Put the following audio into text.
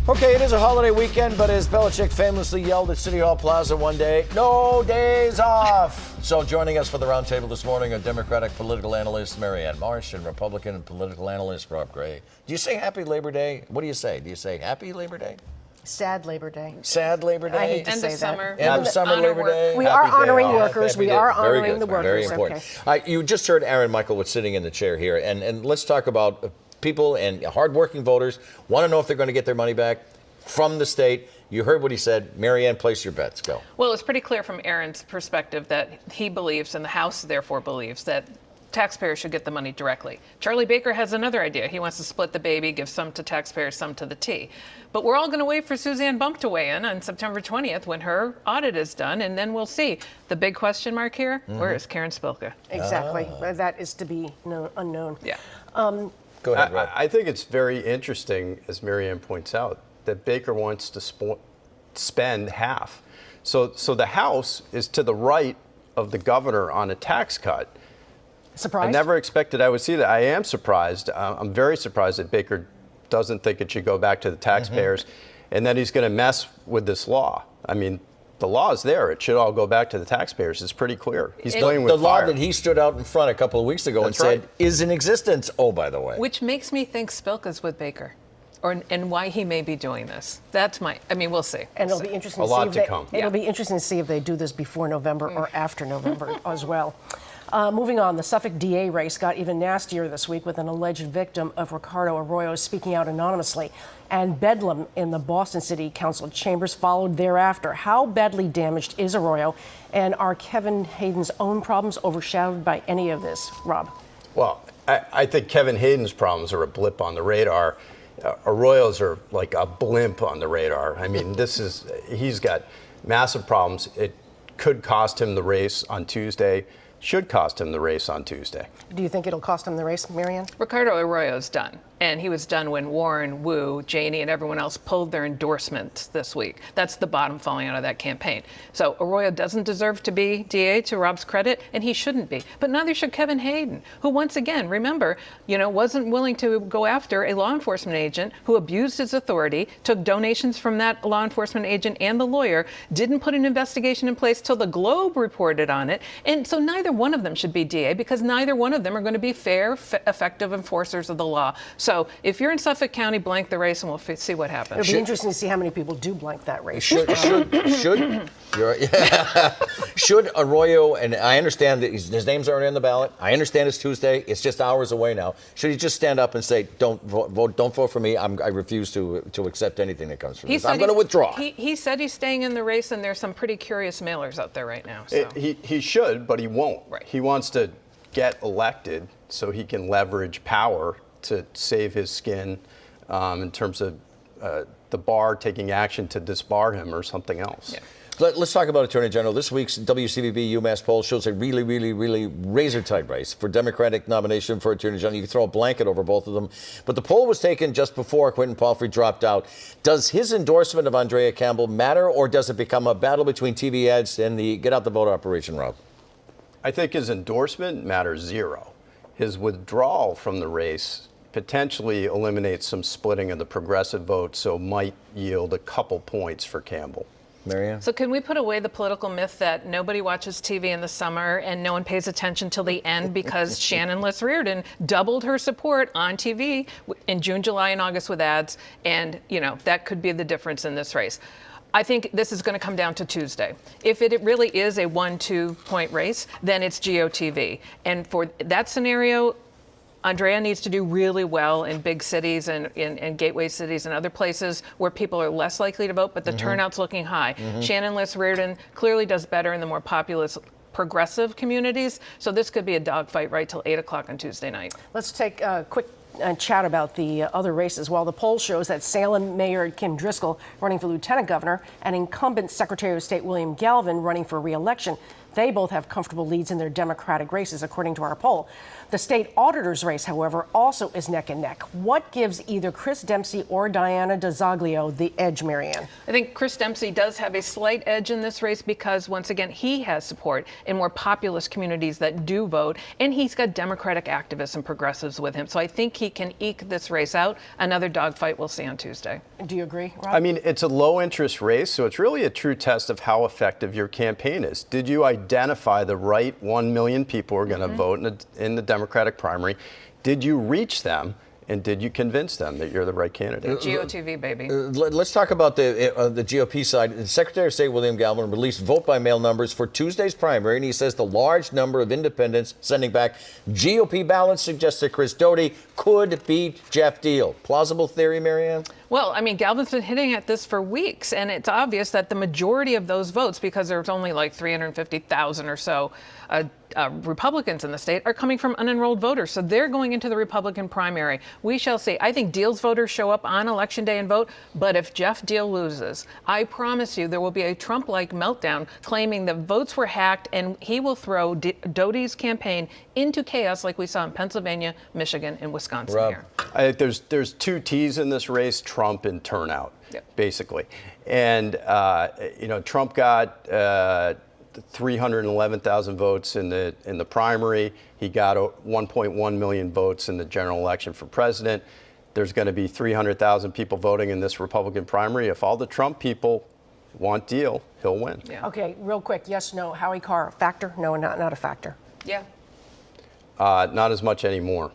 Okay, it is a holiday weekend, but as Belichick famously yelled at City Hall Plaza one day, no days off. So joining us for the roundtable this morning are Democratic political analyst Marianne Marsh and Republican political analyst Rob Gray. Do you say Happy Labor Day? What do you say? Do you say Happy Labor Day? Sad Labor Day. Sad Labor Day? I hate to End say of summer. End of summer Labor Day? We are honoring workers. We are honoring the workers. Very important. Okay. You just heard Aaron Michaelwood sitting in the chair here, and let's talk about people and hardworking voters want to know if they're going to get their money back from the state. You heard what he said. Marianne, place your bets. Go. Well, it's pretty clear from Aaron's perspective that he believes, and the House therefore believes, that taxpayers should get the money directly. Charlie Baker has another idea. He wants to split the baby, give some to taxpayers, some to the T. But we're all going to wait for Suzanne Bump to weigh in on September 20th when her audit is done, and then we'll see. The big question mark here, where is Karen Spilka? Exactly. That is to be unknown. Yeah. Go ahead, Rob. I think it's very interesting, as Marianne points out, that Baker wants to spend half. So the House is to the right of the governor on a tax cut. Surprised? I never expected I would see that. I am surprised. I'm very surprised that Baker doesn't think it should go back to the taxpayers, and that he's going to mess with this law. I mean, the law is there. It should all go back to the taxpayers. It's pretty clear. He's playing with the law fire. that he stood out in front a couple of weeks ago That's and right. said is in existence. Oh, by the way. Which makes me think Spilka's with Baker, and why he may be doing this. That's we'll see. And it'll We'll be see. interesting A to lot see if to they, come. It'll be interesting to see if they do this before November or after November as well. Moving on, the Suffolk DA race got even nastier this week with an alleged victim of Ricardo Arroyo speaking out anonymously. And bedlam in the Boston City Council chambers followed thereafter. How badly damaged is Arroyo? And are Kevin Hayden's own problems overshadowed by any of this? Rob? Well, I think Kevin Hayden's problems are a blip on the radar. Arroyo's are like a blimp on the radar. I mean, he's got massive problems. It could cost him the race on Tuesday, should cost him the race on Tuesday. Do you think it'll cost him the race, Marianne? Ricardo Arroyo's done. And he was done when Warren, Wu, Janey, and everyone else pulled their endorsements this week. That's the bottom falling out of that campaign. So Arroyo doesn't deserve to be DA, to Rob's credit, and he shouldn't be. But neither should Kevin Hayden, who once again, remember, wasn't willing to go after a law enforcement agent who abused his authority, took donations from that law enforcement agent and the lawyer, didn't put an investigation in place till the Globe reported on it. And so neither one of them should be DA because neither one of them are going to be fair, effective enforcers of the law. So if you're in Suffolk County, blank the race, and we'll see what happens. It'll be interesting to see how many people do blank that race. Should Arroyo, and I understand that his name's already on the ballot. I understand it's Tuesday. It's just hours away now. Should he just stand up and say, "Don't vote for me. I refuse to accept anything that comes from this. I'm going to withdraw." He said he's staying in the race, and there's some pretty curious mailers out there right now. So. He should, but he won't. Right. He wants to get elected so he can leverage power to save his skin in terms of the bar taking action to disbar him or something else. Yeah. Let's talk about Attorney General. This week's WCVB UMass poll shows a really, really, really razor-tight race for Democratic nomination for Attorney General. You can throw a blanket over both of them. But the poll was taken just before Quentin Palfrey dropped out. Does his endorsement of Andrea Campbell matter, or does it become a battle between TV ads and the Get Out the Vote operation, Rob? I think his endorsement matters zero. His withdrawal from the race potentially eliminates some splitting of the progressive vote, so might yield a couple points for Campbell. Marianne? So can we put away the political myth that nobody watches TV in the summer and no one pays attention till the end because Shannon Liss Reardon doubled her support on TV in June, July, and August with ads, and that could be the difference in this race. I think this is going to come down to Tuesday. If it really is a 1-2 point race, then it's GOTV. And for that scenario, Andrea needs to do really well in big cities and in gateway cities and other places where people are less likely to vote, but the turnout's looking high. Shannon Liss Reardon clearly does better in the more populous progressive communities. So this could be a dogfight right till 8 o'clock on Tuesday night. Let's take a quick chat about the other races. While the poll shows that Salem Mayor Kim Driscoll running for lieutenant governor and incumbent Secretary of State William Galvin running for re-election, They both have comfortable leads in their Democratic races, according to our poll. The state auditor's race, however, also is neck and neck. What gives either Chris Dempsey or Diana DeZoglio the edge, Marianne? I think Chris Dempsey does have a slight edge in this race because, once again, he has support in more populist communities that do vote, and he's got Democratic activists and progressives with him. So I think he can eke this race out. Another dogfight we'll see on Tuesday. Do you agree, Rob? I mean, it's a low-interest race, so it's really a true test of how effective your campaign is. Did you identify the right 1 million people who are going to vote in the Democratic primary? Did you reach them, and did you convince them that you're the right candidate? GOTV, baby. Let's talk about the GOP side. The Secretary of State William Galvin released vote-by-mail numbers for Tuesday's primary, and he says the large number of independents sending back GOP ballots suggests that Chris Doughty could beat Jeff Deal. Plausible theory, Marianne? Well, I mean, Galvin's been hitting at this for weeks, and it's obvious that the majority of those votes, because there's only like 350,000 or so Republicans in the state, are coming from unenrolled voters. So they're going into the Republican primary. We shall see. I think Deal's voters show up on Election Day and vote, but if Jeff Deal loses, I promise you there will be a Trump-like meltdown claiming that votes were hacked, and he will throw Doughty's campaign into chaos like we saw in Pennsylvania, Michigan, and Wisconsin Rob. here. I think there's two T's in this race: Trump and turnout, basically. And Trump got 311,000 votes in the primary. He got 1.1 million votes in the general election for president. There's going to be 300,000 people voting in this Republican primary. If all the Trump people want Deal, he'll win. Yeah. Okay, real quick, yes, no. Howie Carr, factor? No, not a factor. Yeah. Not as much anymore.